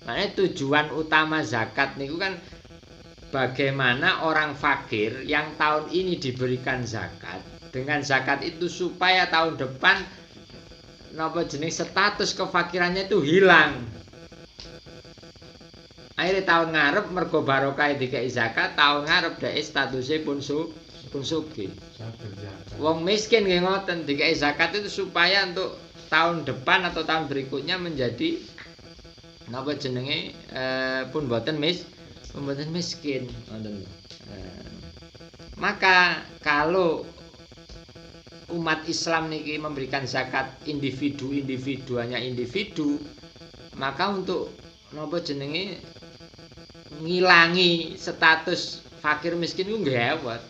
Makanya tujuan utama zakat niku kan bagaimana orang fakir yang tahun ini diberikan zakat, dengan zakat itu supaya tahun depan napa jenis status kefakirannya itu hilang. Akhirnya tahun ngarep mergo barokah dikai zakat, tahun ngarep dhek statusnya pun sugih. Wong miskin nggih ngoten dikai zakat itu supaya untuk tahun depan atau tahun berikutnya menjadi napa jenenge pun mboten miskin. Maka kalau umat Islam niki memberikan zakat individu hanya individu, maka untuk napa jenenge ngilangi status fakir miskin itu nggih awet.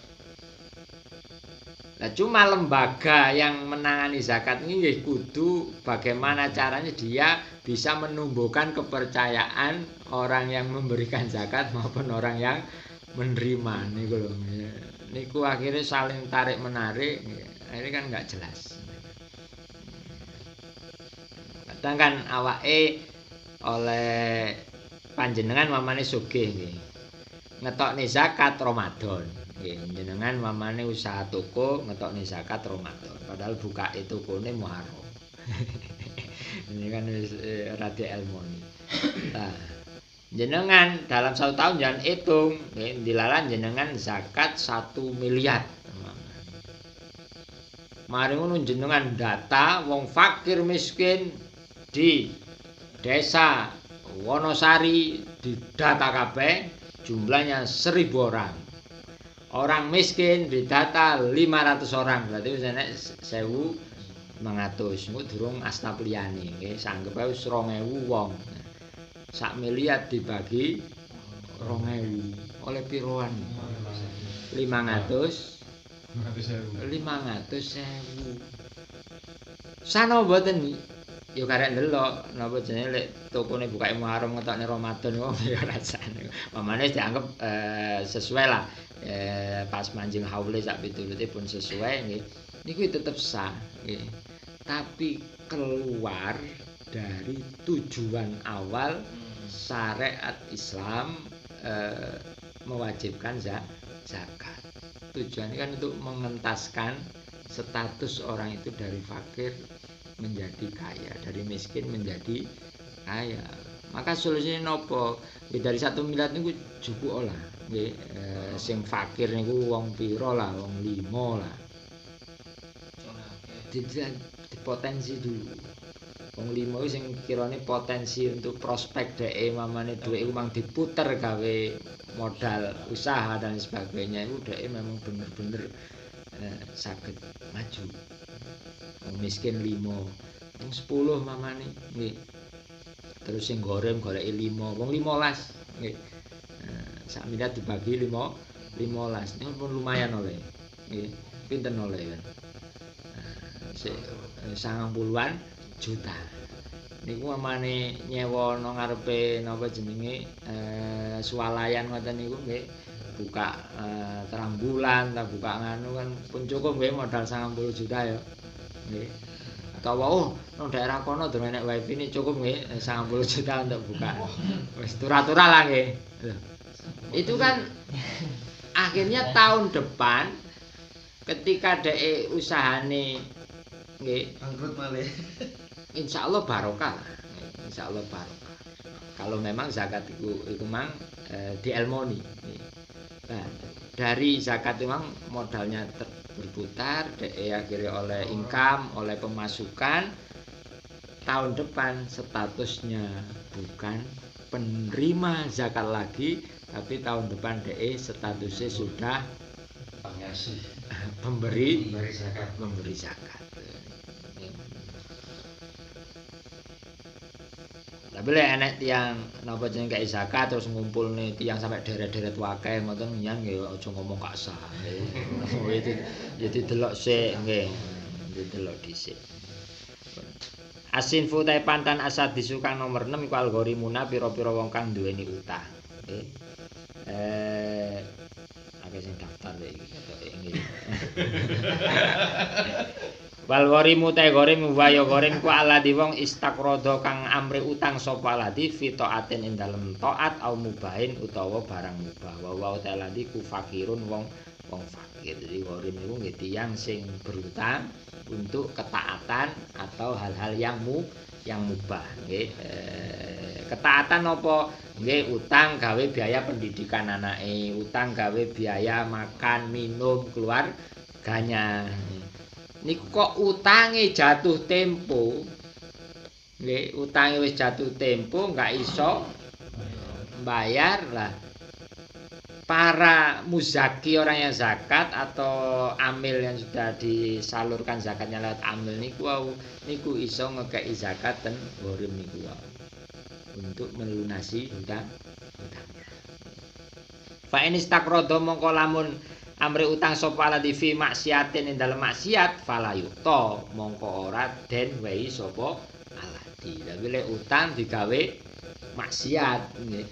Nah, cuma lembaga yang menangani zakat ini nggih kudu bagaimana caranya dia bisa menumbuhkan kepercayaan orang yang memberikan zakat maupun orang yang menerima niku lho. Niku akhirnya saling tarik menarik, akhirnya kan nggak jelas. Kadang kan awake oleh panjenengan mamane sugih nggih. Ngetokne zakat Ramadan. Nggih, jenengan mamane usaha toko ngetokne zakat Ramadan. Padahal buka itu tokone Muharram. Ini kan wis rada ilmu. Nah, jenengan dalam 1 tahun jangan hitung, nggih, dilalan jenengan zakat 1 miliar. Mari ngono jenengan data wong fakir miskin di desa Wonosari di data kabeh jumlahnya 1000 orang. Orang miskin di data 500 orang. Berarti wis enek 1500. Niku durung astap liyane nggih. Sanggep ae wis 2000 wong. 1 miliar dibagi 2000 oleh piroan? 500.000. Sana mboten ya karek ndelok napa jenenge lek tokone bukake Muharram ngetokne Ramadan wong ya rasane. Mamane dianggep sesuai lah. Pas manjing haule sak pitulute pun sesuai nggih. Niku tetep sah nggih. Tapi keluar dari tujuan awal syariat Islam mewajibkan zakat. Tujuannya kan untuk mengentaskan status orang itu dari fakir menjadi kaya, dari miskin menjadi kaya. Maka solusinya nopo? Dari 1 miliar niku cukup lah. Nggih, sing fakir niku wong pira lah, wong 5 lah. Potensi dulu. Wong 5 sing kirane potensi untuk prospek dheke mamane dhuwit iku mang diputer gawe modal usaha dan sebagainya, itu dheke memang bener-bener saged maju. Wong miskin 5, wong 10 mamane nggih. Terus sing goreng goleki 5, wong 15 nggih. Sak miliar dibagi 15. Niku pun lumayan oleh. Nggih, pinten oleh kan. 90-an juta. Niku amane nyewa nang ngarepe napa jenenge swalayan ngoten niku nggih. Buka terang bulan ta buka nganu kan pun cukup nggih modal 90 juta ya. Nggih. Atau nang daerah kono durung enek wifi ini cukup nggih 90 juta untuk buka. Wis turah-turah lah nggih. Itu kan akhirnya tahun depan ketika dhek usahane nggih bangkrut malih. Insyaallah barokah. Insyaallah barokah. Kalau memang zakat itu mang dielmoni. Nah, dari zakat memang modalnya berputar, akhirnya oleh income, oleh pemasukan. Tahun depan statusnya bukan penerima zakat lagi, tapi tahun depan statusnya sudah pengasih, pemberi zakat. Memberi zakat. Tapi lek enek tiyang napa jeneng kaya zakat terus ngumpulne tiyang sampai deret-deret wakeh ngoten nyang nggih aja ngomong gak sah. Itu ya didelok sik nggih. Didelok dhisik. Asinfu ta pantan asad disukang nomor 6 iku algorimuna pira-pira wong kang duweni utang. Nggih. Akeh sing daftar iki ketoke nggih. Wal ghorimu ta ghorim wa ya ghorim ku aladi wong istakrodo kang amri utang sapa aladi fi taatin ing dalem taat au mubahin utawa barang mubah. Wa ta aladi ku fakirun wong fakir. Jadi ghorim niku nggih tiyang sing berutang untuk ketaatan atau hal-hal yang mubah nggih. Ketaatan apa? Nggih utang gawe biaya pendidikan anake, utang gawe biaya makan, minum keluarganya. Niku kok utange jatuh tempo. Nggih, utange wis jatuh tempo enggak iso bayar lah. Para muzaki orang yang zakat atau amil yang sudah disalurkan zakatnya lewat amil niku iso ngekei zakat ten ghorim niku untuk melunasi utang-utangnya. Fa in istakrodo mongko lamun amri utang sapa aladi fi maksiatin ing dalem maksiat fala yuta mongko ora den wehi sapa aladi. Tapi lek utang digawe maksiat nggih.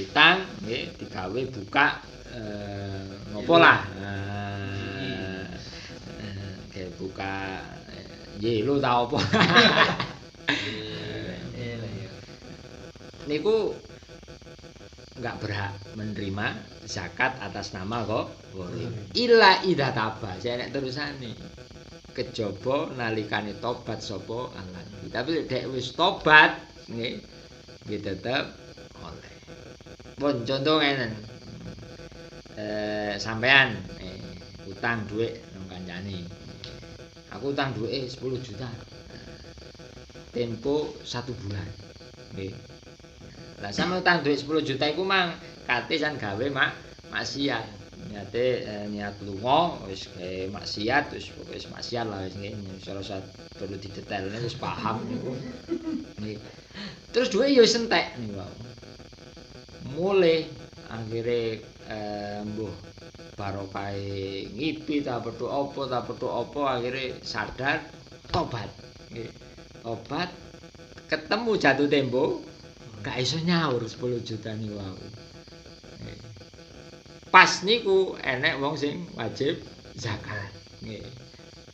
Utang nggih digawe buka ngopo lah. Kayak buka yelo ta apa. Niku enggak berhak menerima zakat atas nama kok ghorim. Illa idza taba. Saya nek terusane. Kejaba nalikane tobat sapa Allah. Tapi dek wis tobat nggih, nggih tetep oleh. Pun contoh ngenen. Sampean utang dhuwit nang kancane. Aku utang dhuwit 10 juta. Tempo 1 bulan. Nggih. Lah sampe utang dhuwit 10 juta iku mang kate jan gawe maksiat. Niate niat lunga wis gawe maksiat wis maksiat lah wis nggih. Ora perlu didetailne wis paham niku. Nggih. Terus dhuwit ya wis entek niku. Mulai akhire mbuh barokah ngipi ta petuk apa akhire sadar tobat. Nggih. Tobat ketemu jatuh tempo gak iso nyaur 10 juta niku wau. Pas niku enek wong sing wajib zakat. Nggih.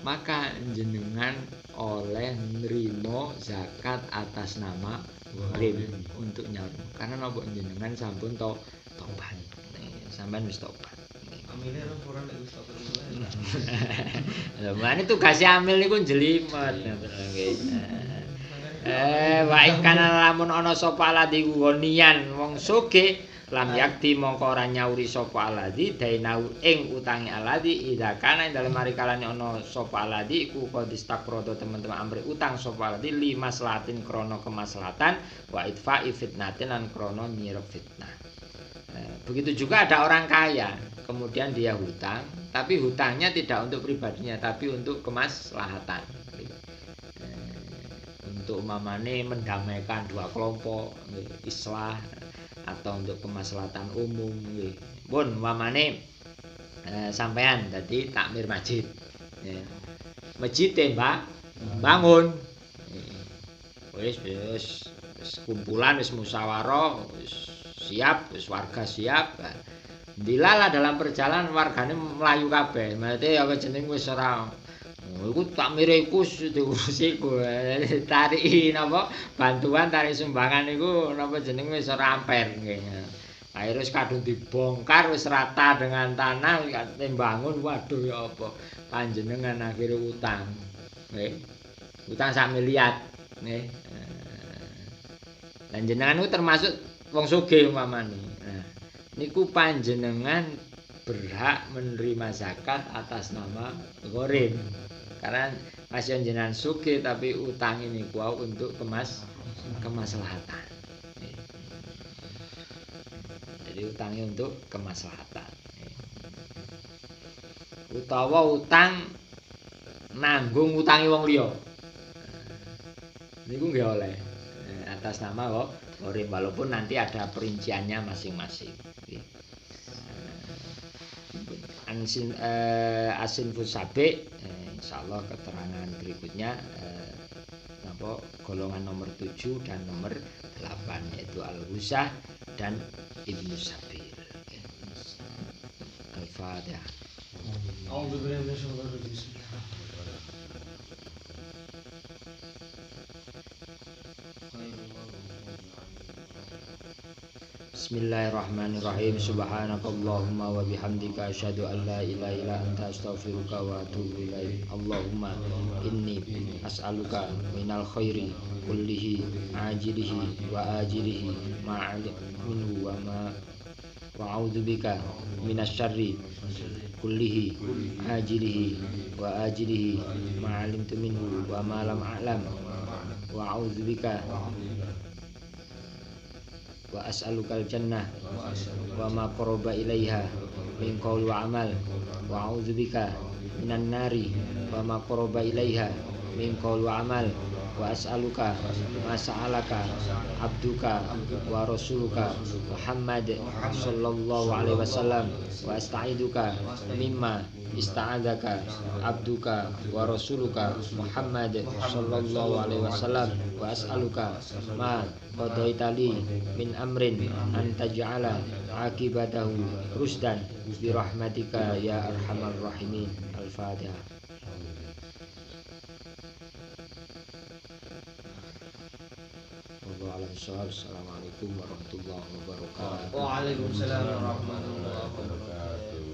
Maka jenengan oleh nrimo zakat atas nama ghorim untuk nyaur. Karena napa jenengan sampun tobat. Sampeyan wis tobat. Amile ora ora nek wis tak mulai. Lha mane tugasnya amil niku jelimet nggih. Wa ikana lamun ana sapa aladi gonian wong sugih lam yakti mongko ora nyauri sapa aladi dainau ing utange aladi ida kana dalem mari kalane ana sapa aladi iku kodistak proto teman-teman amri utang sapa aladi limas latin krana kemaslahatan wa itfa'i fitnatin lan krana nyirep fitnah. Begitu juga ada orang kaya kemudian dia hutang tapi hutangnya tidak untuk pribadinya tapi untuk kemaslahatan. Untuk mamane mendamaikan dua kelompok islah atau untuk kemaslahatan umum nggih. Pun mamane sampean dadi takmir masjid. Masjid tembak bangun. Wis kumpulan wis musyawarah wis siap wis warga siap. Dilala dalam perjalanan wargane melayu kabeh. Maksudnya apa jeneng wis ora iku takmire iku diurusi ku tarik napa bantuan tarik sumbangan iku napa jeneng wis ora amper nggih. Akhire wis kadung dibongkar wis rata dengan tanah tembangun waduh ya apa panjenengan akhire utang. Nggih. Utang sak miliar nggih. Lan jenengan niku termasuk wong sugih umpamane. Nah, niku panjenengan berhak menerima zakat atas nama gharim. Karena masih jenengan sugih tapi utang ini kuau untuk kemaslahatan. Jadi utangnya untuk kemaslahatan. Utawa utang nanggung utangi wong liya. Niku nggih oleh atas nama gharim walaupun nanti ada perinciannya masing-masing. Asin fusabe insyaallah keterangan berikutnya golongan nomor 7 dan nomor 8 yaitu al-husah dan ibnu sabil. Al-Fatihah. A'udzubillahi minasyaitonir rajim. Bismillahirrahmanirrahim. Subhanakallahumma wa bihamdika asyhadu an la ilaha illa anta astaghfiruka wa atubu ilaik. Allahumma inni as'aluka minal khairi kullihi ajilihi wa ajilihi minhu wa a'udzubika minasyarri kullihi ajilihi wa ajilihi ma 'alimtu minhu wa ma lam a'lam wa a'udzubika wa as'alukal jannah wa ma qaraba ilaiha min qaul wa amal wa a'udzubika minan nari wa ma qaraba ilaiha min qaul wa amal wa as'aluka ma sa'alaka abduka wa rasuluka Muhammad sallallahu alaihi wasallam wa asta'iduka mimma ista'adzaka abduka wa rasuluka Muhammad sallallahu alaihi wasallam wa as'aluka ma qadaitali min amrin an taj'ala akibatahu rusdan bi rahmatika ya arhamar rahimin. Al-Fatihah. Assalamualaikum warahmatullahi wabarakatuh. Waalaikumsalam warahmatullahi wabarakatuh.